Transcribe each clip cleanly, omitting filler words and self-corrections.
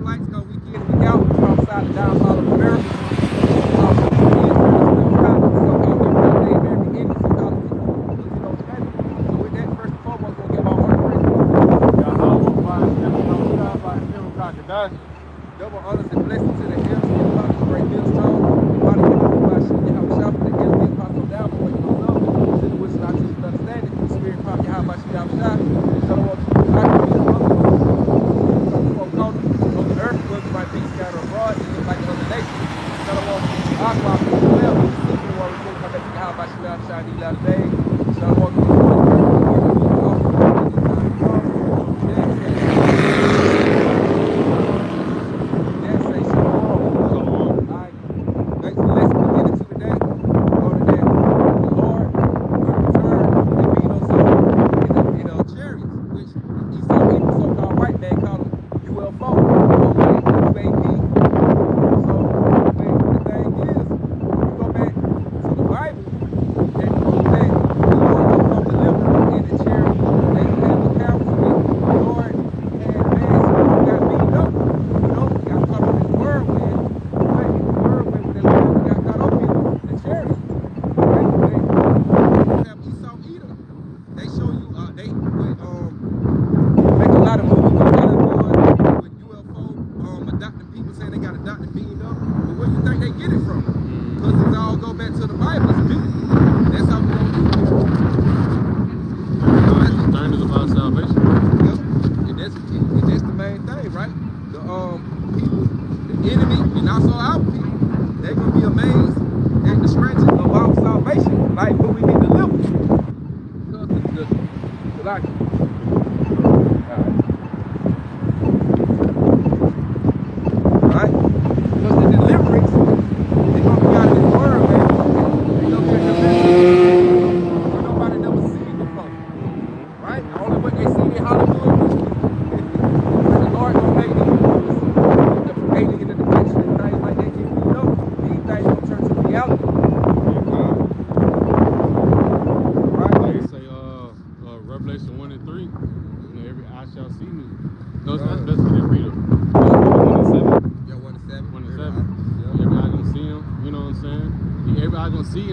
Israelites go week in and week out, prophesy the downfall of America. Double honors and blessings to the MC Apostle Great Millstone. Body of the Yahweh the MC Apostle down for what you know. To the wisdom I choose to understand it. The spirit prophet Yahweh Yahweh. So what I can be on the earth, where we might be scattered abroad, just like other nations. So what I can be well. Seeking what we think about Yahweh Yahweh these latter days. So what we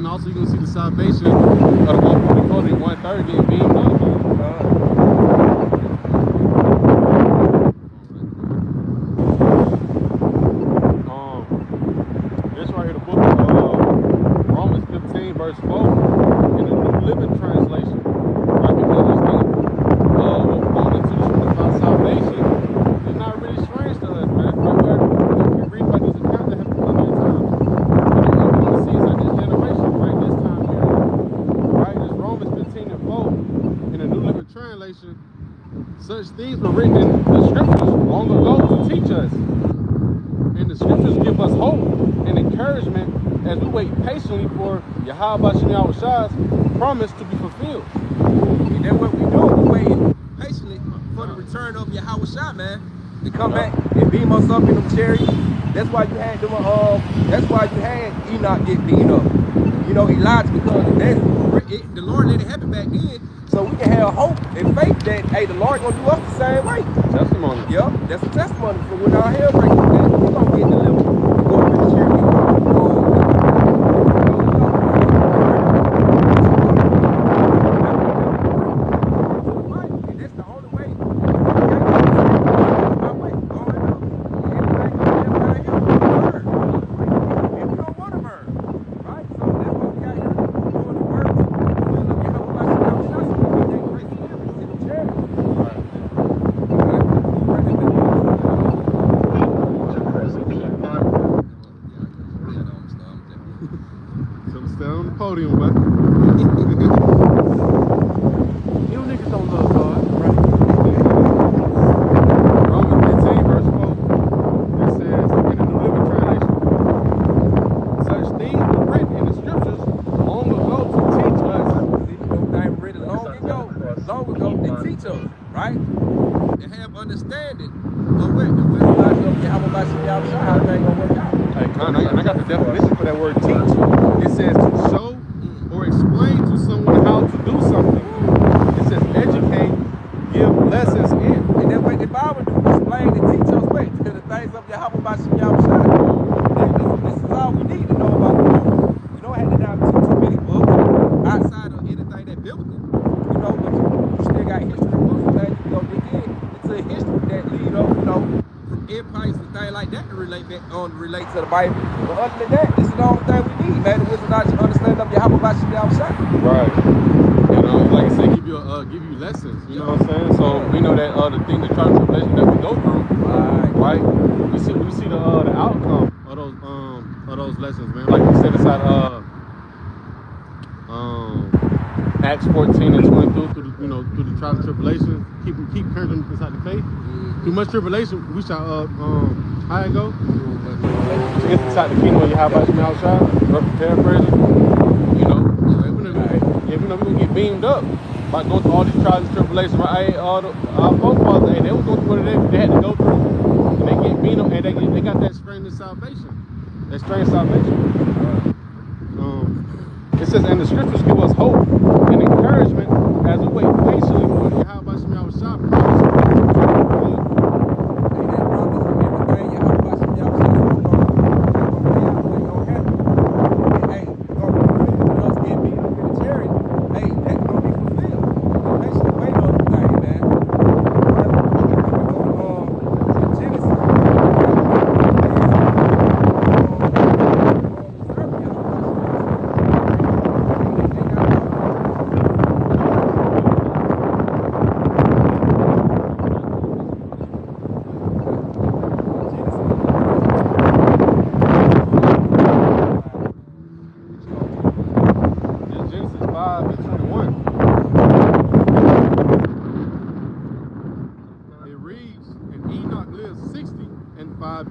also you're going to see the salvation of the 144 and 130 getting beamed up. This right here, the book of Romans 15 verse 4 in the New Living Translation. Like you understand, going into the truth about salvation is not really strange to us, man. We read about these accounts that happen plenty of times. But what we're going to see is that this generation, right, this time here, right, this Romans 15 and 4 in the New Living Translation, such things were written in the scriptures long ago to teach us. And the scriptures give us hope and encouragement as we wait patiently for Yahweh Shah's promise to be fulfilled. And that's what we do. We wait patiently for the return of Yahweh Shah, man, to come back and beam us up in them chariots. That's why you had them. That's why you had Enoch get beamed up. You know, Elijah, because the Lord let it happen back then, so we can have hope and faith that hey, the Lord gonna do us the same way. Testimony. Yep, that's a testimony for when our hell breaks that we're gonna get delivered. Go up in the chariot. Podium, but you niggas don't love God, right? Romans 15 verse 4, it says in the New Living Translation, such things were written in the scriptures long ago to teach us. They were written long ago to teach us, right? To have understanding of what the wisdom of Yahweh Shah, how things gonna work out. Hey, Con, I got the definition for that word teach. It says to show or explain to someone how to do something. It says educate, give lessons in. And that's what the Bible do, explain and teach us what to the things Yahweh by Shem Yahweh. This is all we need to know about the Lord. You don't have to dive into too many books outside of anything that biblical. You know, but you still got history books, man. You can go dig into history that lead up, you know, from empires and things like that to relate to the Bible. But other than that, this is the only thing we need, man. The wisdom, knowledge, and understanding of Yahweh by Shem Yahweh. Right. You know, like I said, give you lessons. You know what I'm saying? So we know that the things, the trials and tribulations that we go through, right? We see the outcome of those lessons, man. Like we said inside Acts 14 and 22 through the trials and tribulations, keep encouraging inside the faith. Through much tribulation, we shall how it go? To get inside the kingdom of Yahweh Shem Yahweh, paraphrasing. You know, we're gonna get beamed up by going through all these trials and tribulations. Right? Our forefathers, they were going through what they had to go through, and they get beamed up, and they got that strangeness salvation, It says, and the scriptures give us hope and encouragement as we wait patiently for the Yahweh Shem Yahweh.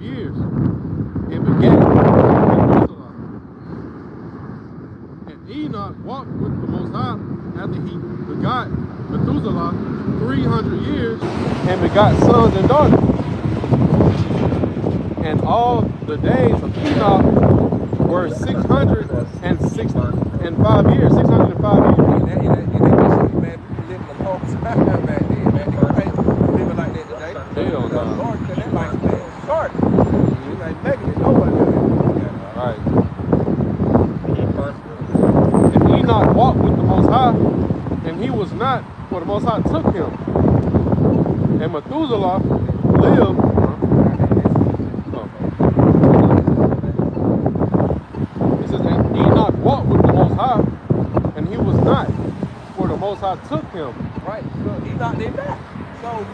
Years and began Methuselah. And Enoch walked with the Most High after he begot Methuselah 300 years and begot sons and daughters. And all the days of Enoch were 665 years. 605 years. And that man, living a long time back then, man. They ain't living like that today. Hell no. Lord, that life, man. Short. You ain't making it nobody. Right. And Enoch walked with the Most High, and he was not, for the Most High took him. And Methuselah lived. It says, and Enoch walked with the Most High, and he was not, for the Most High took him. Right. So Enoch did that. So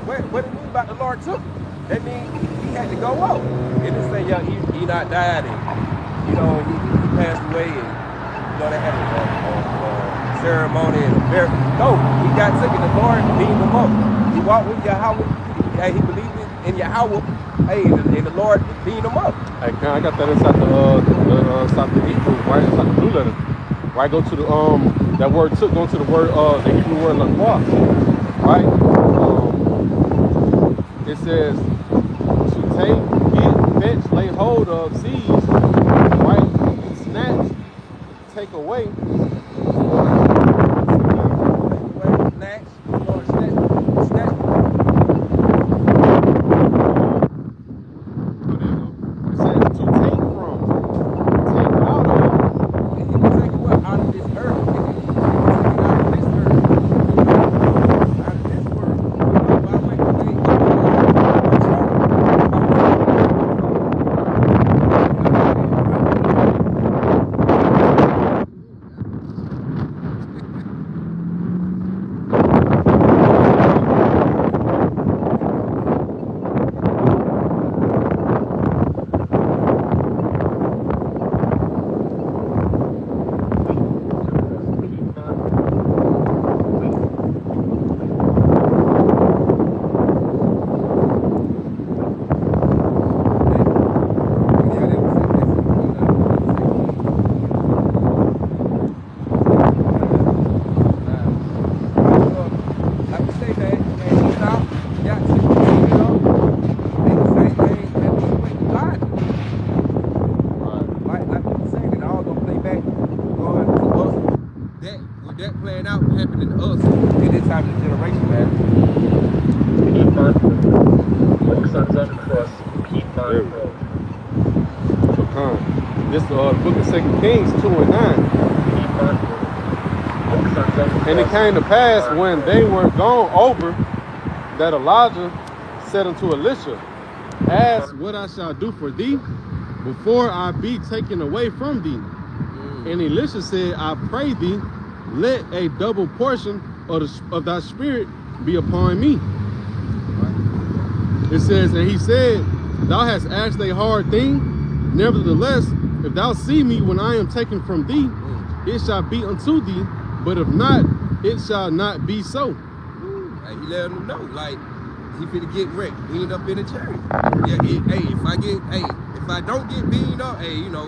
what it mean about the Lord took him? That means he had to go out. It didn't say, Enoch died and, he passed away and, they had a ceremony and a miracle. No, he got taken. The Lord beamed him up. He walked with Yahweh. He believed in Yahweh. And the Lord beamed him up. Hey, I got that inside the Hebrew, right? Inside the blue letter. Where I go to the, that word took, go to the word, the Hebrew word laqua, right? It says, to take, get, fetch, lay hold of, seize, right? Snatch, take away. Snatch, Lord, snatch. Oh, there you go. It says to take from, take out of. And he was taking what? Out of this earth. Out of this earth. Out of this world. By way There we go. So come. This book of 2 Kings 2:9. And it came to pass when they were gone over that Elijah said unto Elisha, ask what I shall do for thee before I be taken away from thee. And Elisha said, I pray thee, let a double portion of thy spirit be upon me. It says, and he said, thou hast asked a hard thing. Nevertheless, if thou see me when I am taken from thee, it shall be unto thee. But if not, it shall not be so. Hey, he let him know, like, he finna get wrecked, beamed up in a chariot. Yeah, if I don't get beamed up, hey, you know,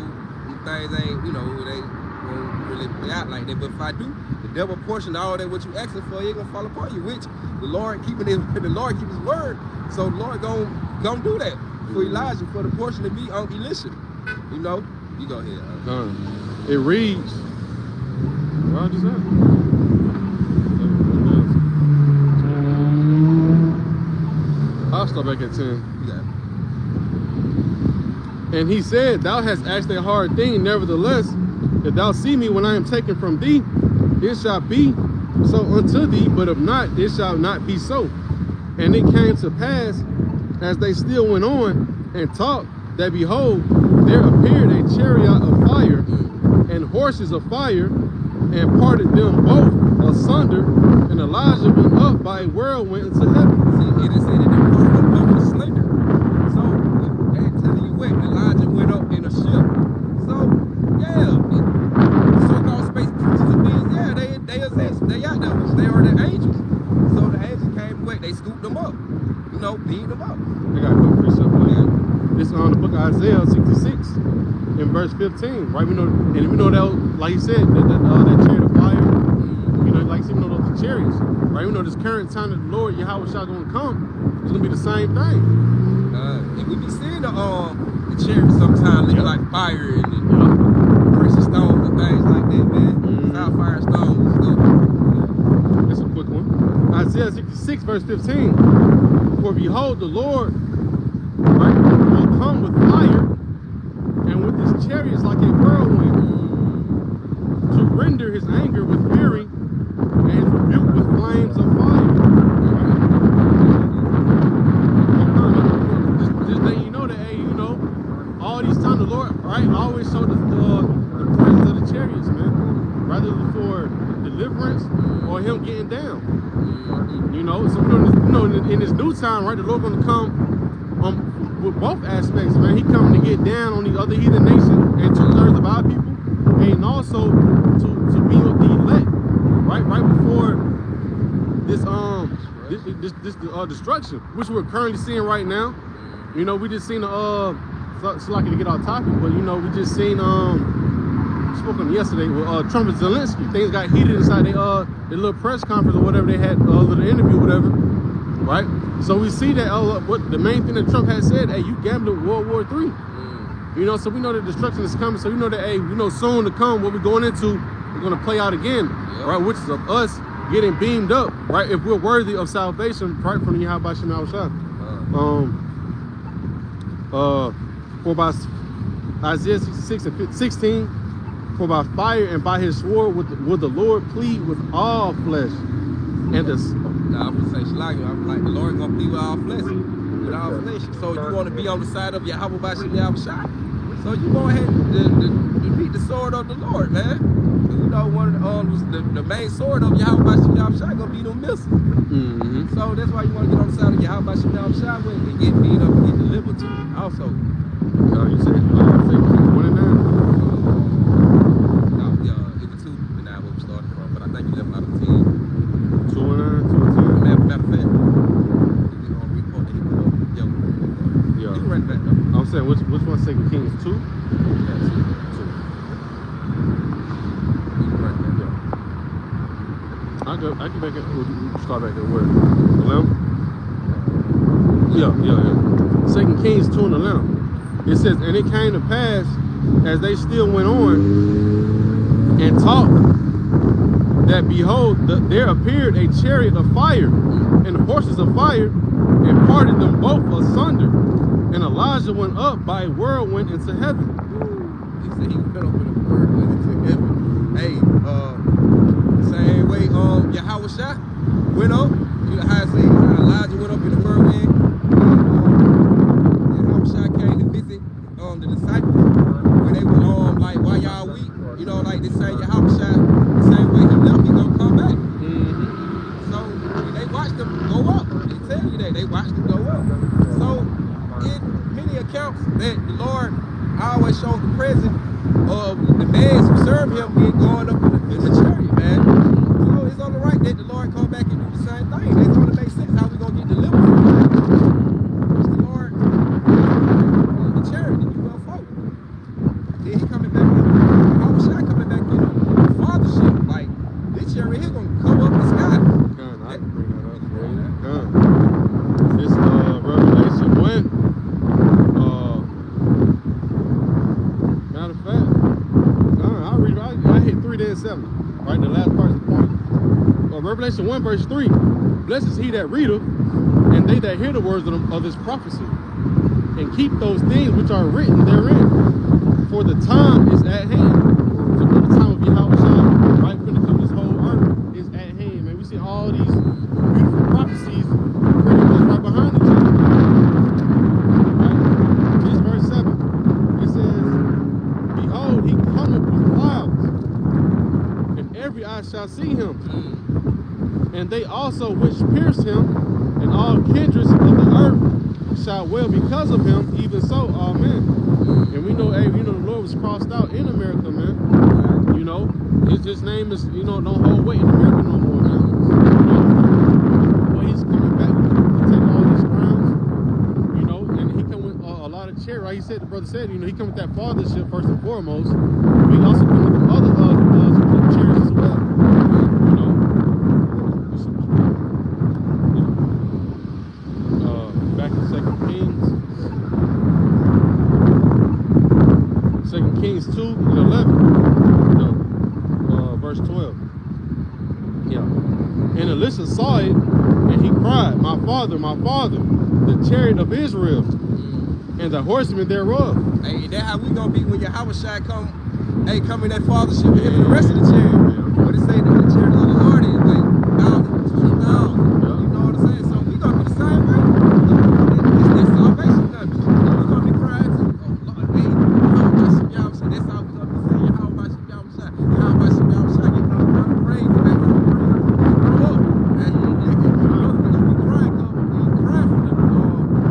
things ain't, you know, they won't really play out like that. But if I do, the double portion of all that what you asking for, it gonna fall upon you. Which the Lord keeping his word. So the Lord gonna do that for Elijah, for the portion to be on Elisha. You know, you go ahead. It reads. Roger's up. I'll start back at 10. Yeah. And he said, thou hast asked a hard thing. Nevertheless, if thou see me when I am taken from thee, it shall be so unto thee. But if not, it shall not be so. And it came to pass, as they still went on and talked, that behold, there appeared a chariot of fire and horses of fire, and parted them both asunder, and Elijah went up by a whirlwind into heaven. See, it is said that they parted them both with slender. So they're telling you what, Elijah went up in a ship. So yeah, so-called space creatures and beings, yeah, they exist. They out there, they are the angels. So the angels came away, they scooped them up, you know, beat them up. They got a quick precept for that. This is on the book of Isaiah 66. In verse 15, right? We know that, like you said, that chariot of fire, you know, like you know those chariots, right? We know this current time that the Lord Yahweh shall gonna come, it's gonna be the same thing. And we be seeing the chariots sometimes looking like fire and precious stones and things like that, man. Sapphire stones and stuff. That's a quick one. Isaiah 66, verse 15. For behold, the Lord, right, will come with fire, and with his chariots like a whirlwind, to render his anger with fury, and his rebuke with flames of fire. Just letting you know that, hey, you know, all these times the Lord, right, always showed the presence of the chariots, man, rather for deliverance or him getting down. You know, so you know, in this new time, right, the Lord gonna come with both aspects, man. He coming to get down on the other heathen nations and 2/3 of our people, and also to be with the elect, right before this destruction, which we're currently seeing right now. You know, we just seen it's lucky to get off topic, but you know, we just seen spoke on yesterday with Trump and Zelensky. Things got heated inside their little press conference or whatever they had, little interview, whatever, right? So we see that what the main thing that Trump had said, hey, you gambled with World War III. You know, so we know that destruction is coming. So we know that, hey, you know, soon to come, what we're going into, we're going to play out again, right? Which is of us getting beamed up, right? If we're worthy of salvation, right from the Yahweh Shem Shah. For by Isaiah 66 and 16, for by fire and by his sword would the Lord plead with all flesh. And the Nah, I'm gonna say Shalagi. I'm like, the Lord gonna plead with all flesh, with all flesh. So you want to be on the side of Yahweh Bashem Shah. So you go ahead and beat the sword of the Lord, man. You know, one of the main sword of Yahweh Bashem Shah gonna be them missiles. So that's why you want to get on the side of Yahweh Bashem Shah when you get beat up and get delivered to. Also, you said 1 and 9. It was 2 and 9 where we started from, but I think you left out of 10. 2 and 9, 2 and 10. Matter of fact, you can run it back though. I'm saying which one? 2 Kings 2? Yes. 2. You can run it back though. I can back it. We'll start back there. Where? 11? Yeah. 2 Kings 2 and 11. It says, and it came to pass as they still went on and talked, that behold, there appeared a chariot of fire and horses of fire, and parted them both asunder, And Elijah went up by a whirlwind into heaven. He said he went up in a whirlwind into heaven. Hey, same way Yahweh Shai went up. You know how I say Elijah went up in the whirlwind. Yahweh Shai came to visit the disciples when they were like, why y'all weak? You know, like this same Yahweh Shai, the same way he left, he gonna come back. So they watched him go up. They tell you that they watched him go up. So in many accounts that the Lord always shows the presence of the man who serve him being going up in the chariot, man. So it's only right that the Lord come back and do the same thing. That only makes sense. How we gonna get delivered from that? It's the Lord in the chariot, the UFO. Then he coming back in how was I coming back in the fathership? Like this chariot here gonna come up the sky. I can bring that up for you. This Revelation 1. Matter of fact, I'll read it. I hit 3 then 7. Right, the last part is the point. Revelation 1 verse 3. Blessed is he that readeth, and they that hear the words of this prophecy, and keep those things which are written therein. For the time is at hand. So when the time of Yahweh Shai, right, when it comes this whole earth, is at hand. Man, we see all these beautiful prophecies pretty much right behind each other. Right? This verse 7. It says, behold, he cometh with clouds, and every eye shall see him, and they also which pierced him, and all kindreds of the earth shall wail because of him, even so, amen. And we know, hey, you know, the Lord was crossed out in America, man. You know, his name is, you know, don't hold weight in America no more, man. You know, but he's coming back to take all these crowns, you know, and he come with a lot of charity, right? He said, the brother said, you know, he come with that fathership first and foremost. But he also come with the other charities as well, you know. Back in 2 Kings 2 and 11, verse 12. Yeah. And Elisha saw it, and he cried, my father, the chariot of Israel, and the horsemen thereof. Hey, that's how we gonna be when Yahweh Shai come in that fathership with him and the rest of the chariot. But it say that the chariot of the Lord is like 1,000, 2,000. You know what I'm saying? So we gonna be the same way. It's that salvation coming. We gonna be crying to Lord, hey, Yahweh Shai, that's how we gonna be saying Yahweh Shai, Yahweh Shai, Yahweh Shai, Yahweh Shai. You know, we're gonna praise him, man. We're gonna grow up. And we're gonna be crying, cause we crying for them.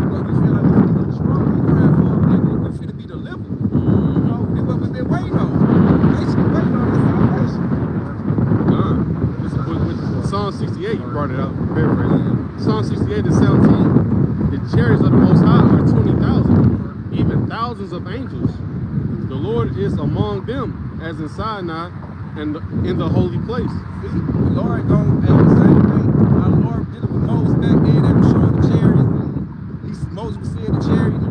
Because we feel like we're gonna be strong. We crying for them. We feel to be delivered. You know, that's what we've been waiting on. Basically waiting on this salvation. Psalm 68, you brought it up, paraphrasing. Psalm 68 and 17, the chariots of the Most High are 20,000, even thousands of angels. The Lord is among them, as in Sinai and in the holy place. See, the Lord gonna the same way. Our Lord did it with Moses back then. They were showing the chariots. Moses was seeing the chariot.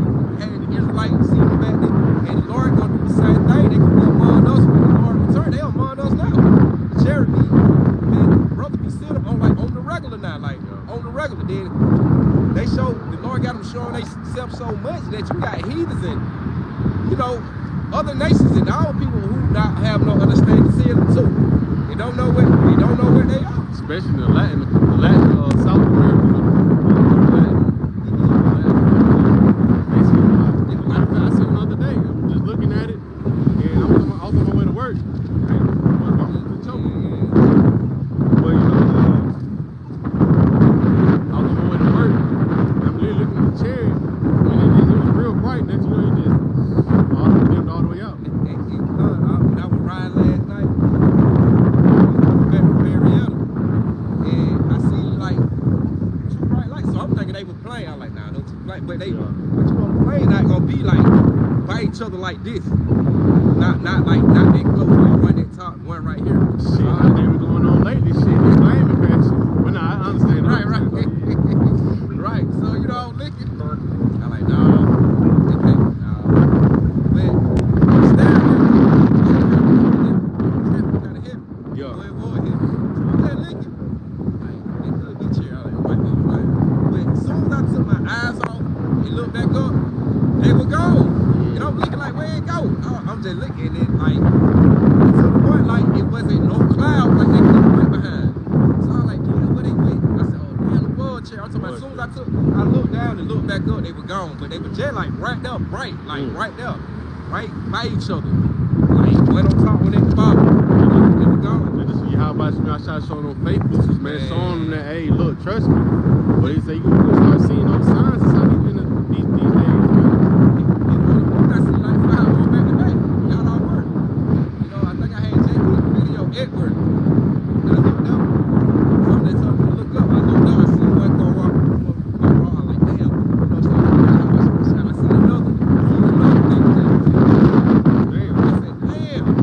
And the Israelites seeing them back then. And the Lord gonna do the same thing. They can be among us when the Lord return. They among us now. The chariot be, man, brother be sitting on the regular now, like on the regular. Then they show the Lord got them showing themselves so much that you got heathens and, you know, other nations and all people who not have no understanding seeing them too. They don't know where they are. Especially in the Latin South America. Matter of fact, I seen the other day. I'm just looking at it, and I was on my way to work. And I was choking. But you know, I was on my way to work. And I'm literally looking at the chair, and it was real bright. Next you know, it just dimmed all the way out. When I was riding last night, back from Marietta, and I seen like 2 bright lights. So I'm thinking they were playing. I'm like, nah, those 2 bright, but they, but you know, the plane not gonna be like by each other like this. Not that close. Like one at top, one right here. Shit, how they were going on lately. Shit, it's Miami passion. But nah, I understand. Right. Right. So you know, I'm looking. I'm like, nah. Okay, nah. But I'm standing there. Kind of heavy. Yeah. So it was heavy. So I'm there looking. Like, it could be chair. I'm like, it might be right. But as soon as I took my eyes off and looked back up, they were gone. And I'm looking like, where it go? I'm just looking at it like, to the point like it wasn't no cloud like they could have went behind. So I'm like, damn, where they went? I said, oh damn, the wheelchair. I'm talking about as soon as I looked down and looked back up, they were gone. But they were just like right there, bright, like right there, right by each other. Like went on top, went at the bottom. They were gone. How about you? I started showing them faith boosters, man, showing them that, hey, look, trust me. But he said, you gonna start seeing those signs and stuff these days, man. I see like 5 going back to back. Y'all all work. You know, I think I had Jay put the video Edward. And I looked up. They told me to look up. I looked up. I see one go walk. I'm like, damn. You know, so I see another. Damn. I said, damn.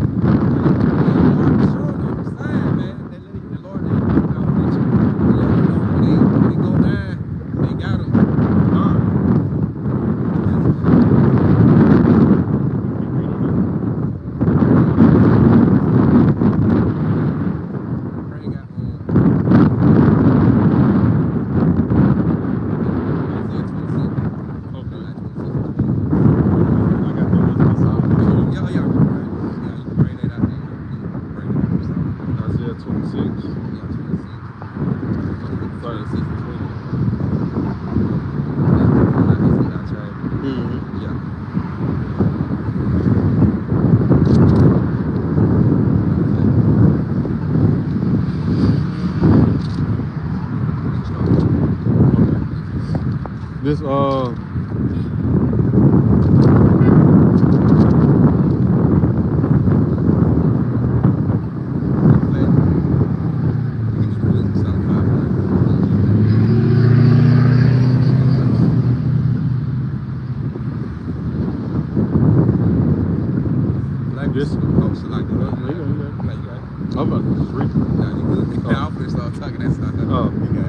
This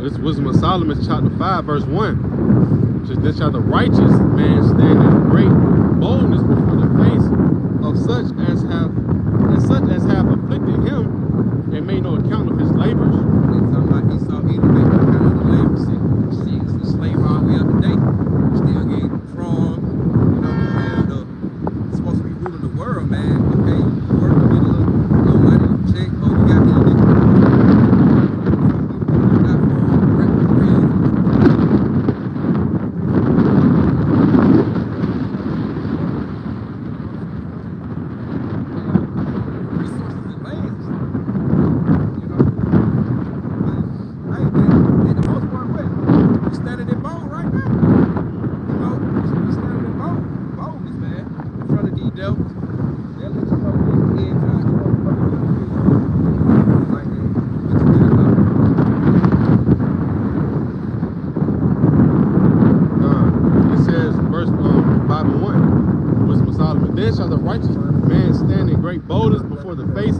This Wisdom of Solomon, chapter 5, verse 1. This shall the righteous man stand in great boldness before the face of such as have afflicted him, and made no account of his labors. And talking about he saw either make no account of the labor. See, the slave all the way up to date. Still getting from, you know, man, supposed to be ruling the world, man. Okay, you work, you get a little money, check, oh, you got me.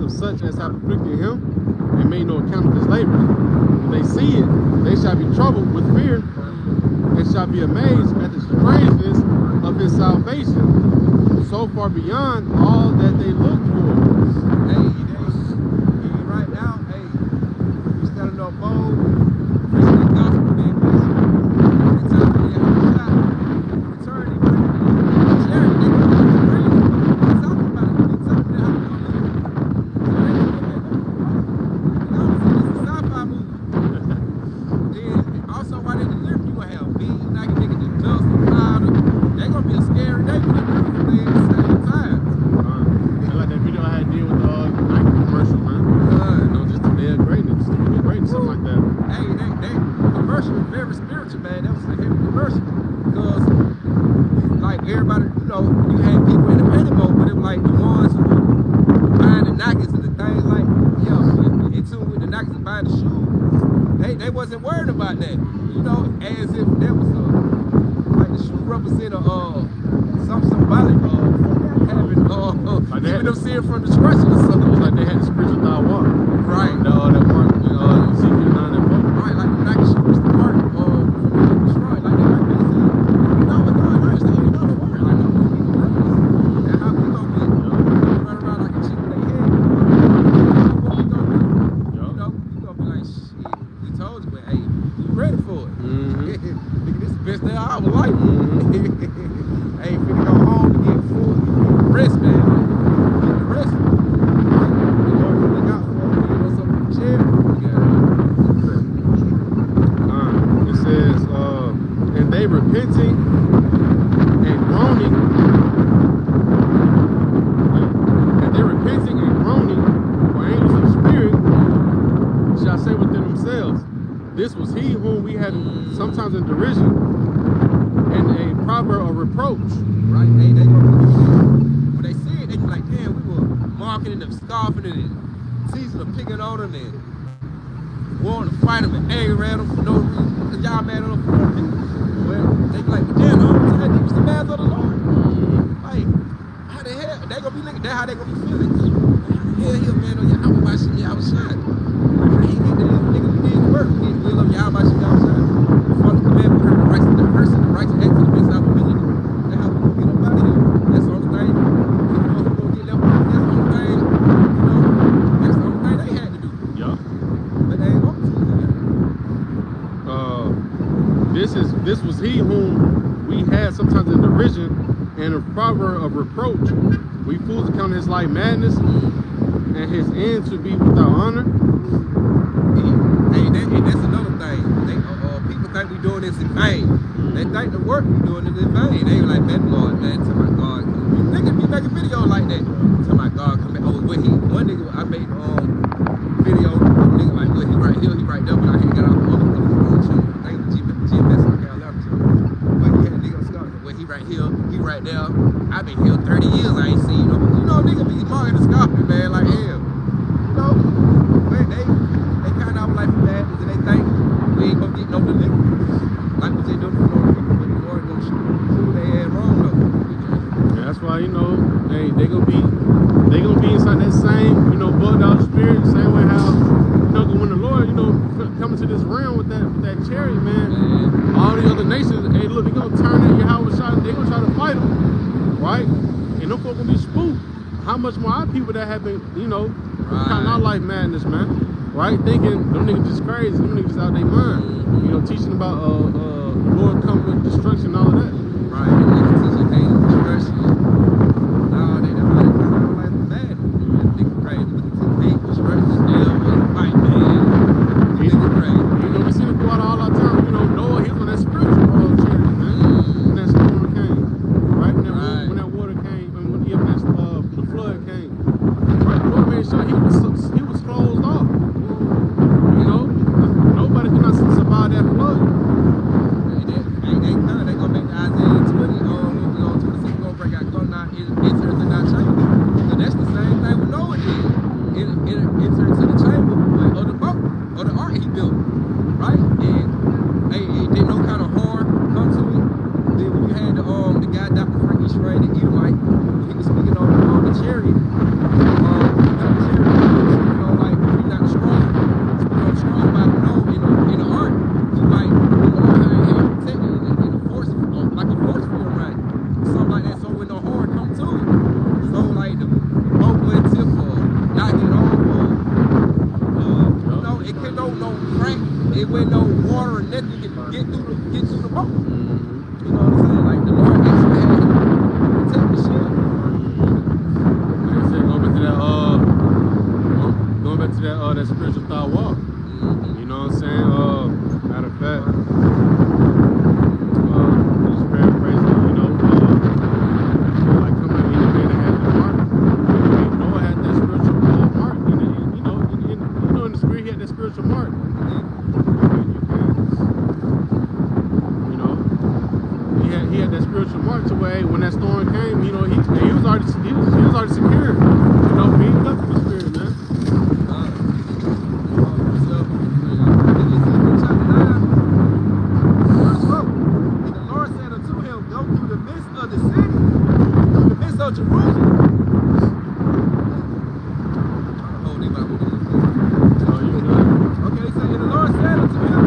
Such as have afflicted him, and made no account of his labors. When they see it, they shall be troubled with fear, and shall be amazed at the strangeness of his salvation, so far beyond all that they look for. Hey, right now, hey, you standing up bold, preaching the gospel, being Christian. It's time for you to have a shot. Return it, share it, nigga. Talking about it. Talking about how to do it. Also, why they deliver you a hell? Being like a nigga that dust and powder. They gonna be a scary day for them at the same time. Like that video I had did with the Nike commercial, man. No, just the dead greatness, something like that. Hey, they commercial is very spiritual, man. That was a heavy commercial. Because, like, everybody, you know, you had people in the penny mode, but it was like the ones who were buying the Nikes and the things like, yo, in tune with the Nikes and buying the shoes. They wasn't worried about that, you know, as if that was like the shoe represent some symbolic having like keeping them seeing from destruction or something. It was like they had the spiritual thou walk. Right. That mark, Ezekiel 9:4. Right, like the Nike shoe was the mark from being destroyed. Like they like this, you know what's going on, you know the word. Like no one can praise. And how we gonna be run around like a chick in their head. What we gonna do? You know, you gonna be like, shit, we told you, but hey, you ready for it. Nigga, this is the best day of our life. Hey, groaning, and they're repenting and groaning, for angels of the spirit shall say within themselves, this was he whom we had sometimes in derision and a proverb of reproach. Right? They when they see it, they be like, damn, we were mocking them, scoffing it, and teasing them, picking on them, and wanting to fight them and anger at them for no reason. Cause y'all mad at them for no reason. Well, they be like, but damn, the only time these the mad of the Lord. Like, how the hell? They gonna be looking, that's how they gonna be feeling. How the hell he a man on your house by shit outside? I ain't get the nigga we did the work. We did will of your house by shit outside. Before the commandment, we heard the rights of the person, the right to act to the best of our ability. That's how we gonna get up out of here. That's the only thing. You know, we gonna get left out. That's the only thing. You know, that's the only thing they had to do. Yeah. But they ain't want to. This was he whom we had sometimes in derision and a proverb of reproach. We fools account his life madness and his end to be without honor. Hey, that's another thing. People think we doing this in vain. They think the work we doing it in vain. They like, man, Lord, man, tell my God. Niggas be making videos like that. Tell my God, come back. Oh, what he? One nigga, I made video. Nigga like, what he right here, he right there, but I ain't got all the other brothers on the thing. GMS on Carolina. But he had a nigga on Scott. Well, he right here, he right there. I've been here 30 years. I ain't seen no. You know, nigga be marking the scoffing, man. Like hell. You know, man, they kind of like madness and they think we ain't gonna get no deliverance. Like what they do for no people, but the Lord gonna shoot they had wrong though. Yeah, that's why, you know, they gonna be inside that same, you know, bugged out spirit, same way how, you know, when the Lord, you know, coming to this realm with that chariot, man, all the other nations, hey, look, they gonna turn at Yahweh shot, they gonna try to fight him, right? And them folk gonna be spooked. How much more our people that have been, you know, kind of life madness, man. Right? Thinking them niggas just crazy, them niggas out their mind. You know, teaching about Lord come with destruction and all of that. Right, niggas teaching hate and destruction. No, they don't like bad. Niggas crazy. Niggas hate, destruction, still with fight, man. Niggas crazy. You know, we see it throughout all our time. You know, Noah, he was on that spiritual chariot, man. When that storm came. Right? When that water came, and when the flood came. Right? The Lord made sure he was closed off. You know, nobody could not survive that flood. They gonna make the Isaiah 20 on 26 gonna break out, gonna not enter into that chamber. So that's the same thing with Noah did. Enter into the chamber of the boat or the ark he built, right? And it didn't no kind of harm come to it. Then when you had the guy Dr. Frank Israel, the Edomite, he was speaking on the chariot. Like you're not strong. Strong by in the art, you might protect it in a force, like a force field, right? Something like that. So when the horn come to it, so like the boat went tip or not get on, or it couldn't no crack, it went no water or nothing to get through the boat. You know what I'm saying? Like the Lord actually had to protect the ship. Like I said, going back to that spiritual thought walk. You know what I'm saying? Matter of fact, just paraphrasing, you know, like coming in the man that had the mark. Noah had that spiritual mark. In the spirit, he had that spiritual mark. You know, he had that spiritual mark to where, hey, when that storm came, you know, he was already secure. You know, being up in the spirit, man. Jerusalem. Okay, so the Lord said unto him,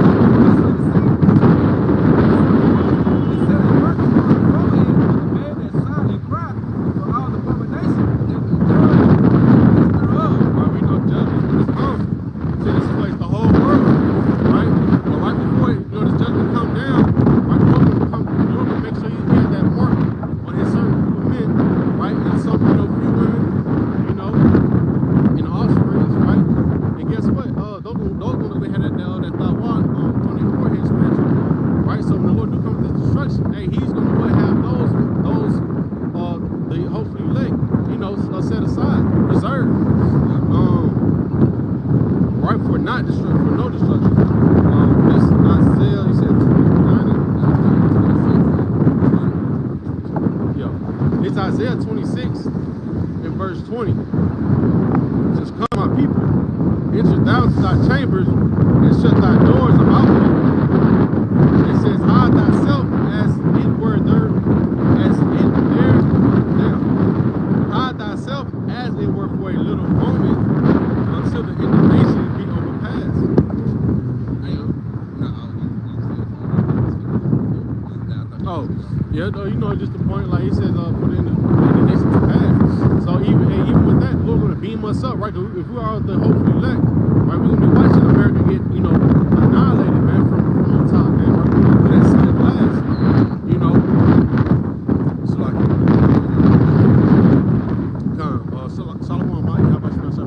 he said, the work of the forehead of the man that sighed and cried for all the abominations that was done thereof. Right, we know judgment is come to this place, the whole world, right? But right before, you know, this judgment come down, right before it come, you know, make sure you have that mark on his certain men, right? It's Isaiah 26 in verse 20. It says, "Come, my people, enter thou to thy chambers, and shut thy doors about thee." It says, "Hide thyself as it were there, as it there now. Hide thyself as it were for a little moment, until the indignation be overpassed." Oh, yeah, no, you know, just the point, like he says, put in the nation to pass. So even with that, the Lord's going to beam us up, right? If we are the hopeful elect, right, we're going to be watching America get, you know, annihilated, man, from on top, man, right? We're going to that sea of glass, you know. So like, Solomon, how about you, sir?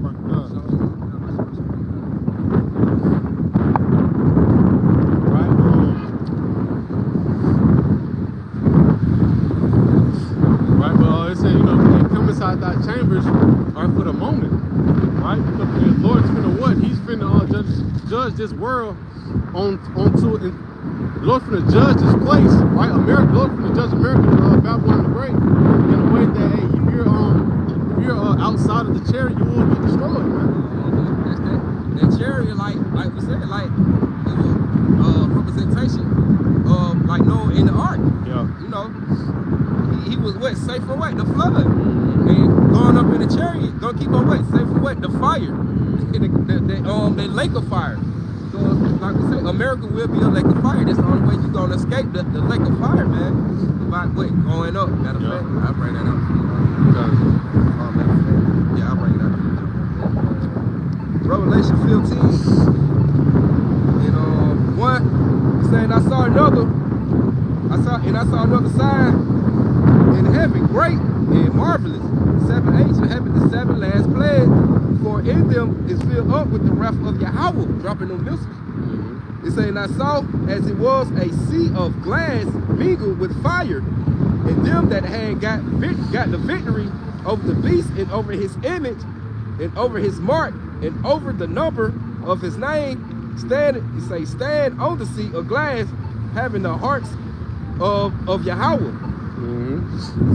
Thy chambers are for the moment, right? Because the Lord's finna what? He's finna judge this world onto it. The Lord's finna judge this place, right? America, the Lord's finna judge America, Babylon the Great, in a way that, hey, if you're outside of the chariot, you will get destroyed, man. That chariot, like we said, like it was representation of like Noah in the ark. Yeah. You know, he was what? Safe from what? The flood. And going up in the chariot, gonna keep on what? Safe from what? The fire. The lake of fire. So like we say, America will be a lake of fire. That's the only way you're gonna escape the lake of fire, man. By what? Going up. Matter of fact, I'll bring that up. Yeah, I'll bring that up. Revelation 15 and 1, saying I saw another sign in heaven, great and marvelous, 7 angels having the 7 last plagues, for in them is filled up with the wrath of Yahweh, dropping them missiles. It's saying I saw as it was a sea of glass mingled with fire, and them that had got the victory over the beast and over his image and over his mark and over the number of his name, stand on the sea of glass, having the hearts of Yahweh.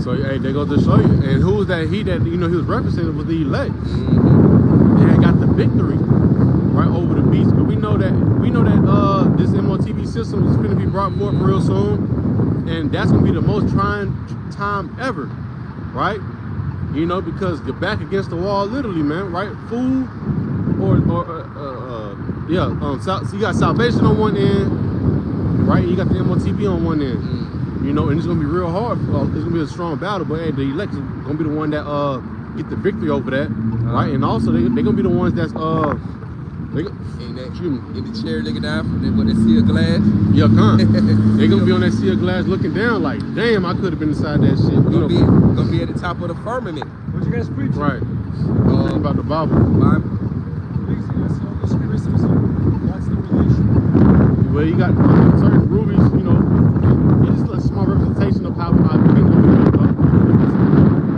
So hey, they go to show you. And who was that? He that, you know, he was represented was the elect. They had got the victory right over the beast. But we know that this MOTV system is going to be brought forth real soon, and that's going to be the most trying time ever, right? You know, because you're back against the wall, literally, man. Right? Food so you got salvation on one end, right? You got the MOTV on one end. You know, and it's gonna be real hard. It's gonna be a strong battle, but hey, the elect is gonna be the one that get the victory over that, right? And also they're gonna be the ones that's in the chair looking down when they see a glass. Yeah, they're gonna be on that sea of glass looking down like, damn, I could have been inside that shit. Gonna be at the top of the firmament. What you guys preaching? Right. About the Bible. What's the relation? Well, you got certain rubies, you know. It's just a small representation of how the kingdom is built up.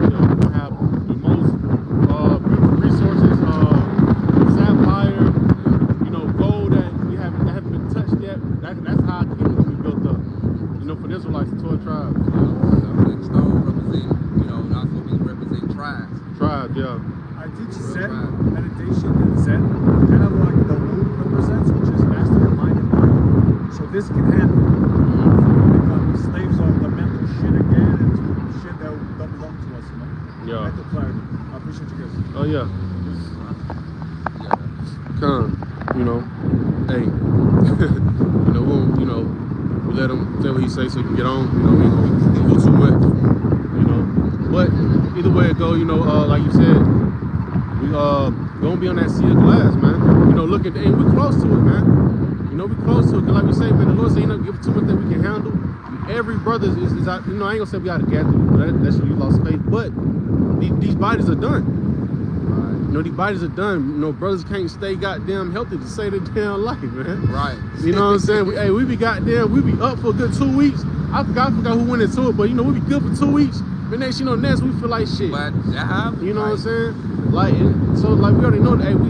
You know, we have the most beautiful resources, sapphire, you know, gold that haven't been touched yet. That's how our kingdom will be built up. You know, for the Israelites, the 12 tribes. Stone represent, you know, and also we represent tribes. Tribes, yeah. I teach Zen meditation and Zen, kind of like the moon represents, which is master your mind and body. So this can happen. Slaves of the mental shit again and shit that don't belong to us, you know? Yeah. Mental clarity. I appreciate you guys. Oh, yeah. You know, hey, we let him say what he say so he can get on, you know, we don't do too much, you know, but either way it go, you know, like you said, we gonna be on that sea of glass, man, you know, look at the, and we're close to it, man, you know, we're close to it, because like we say, man, the Lord said, you know, give it too much that we can handle. Every brother is out, you know, I ain't gonna say we out of gather, that should be lost faith, but these bodies are done. You know, these bodies are done. You know, brothers can't stay goddamn healthy to save their damn life, man. Right. You know what I'm saying? We be up for a good 2 weeks. I forgot who went into it, but you know, we be good for 2 weeks. But next, you know, we feel like shit. But you know what I'm saying? Like, so like we already know that, hey, we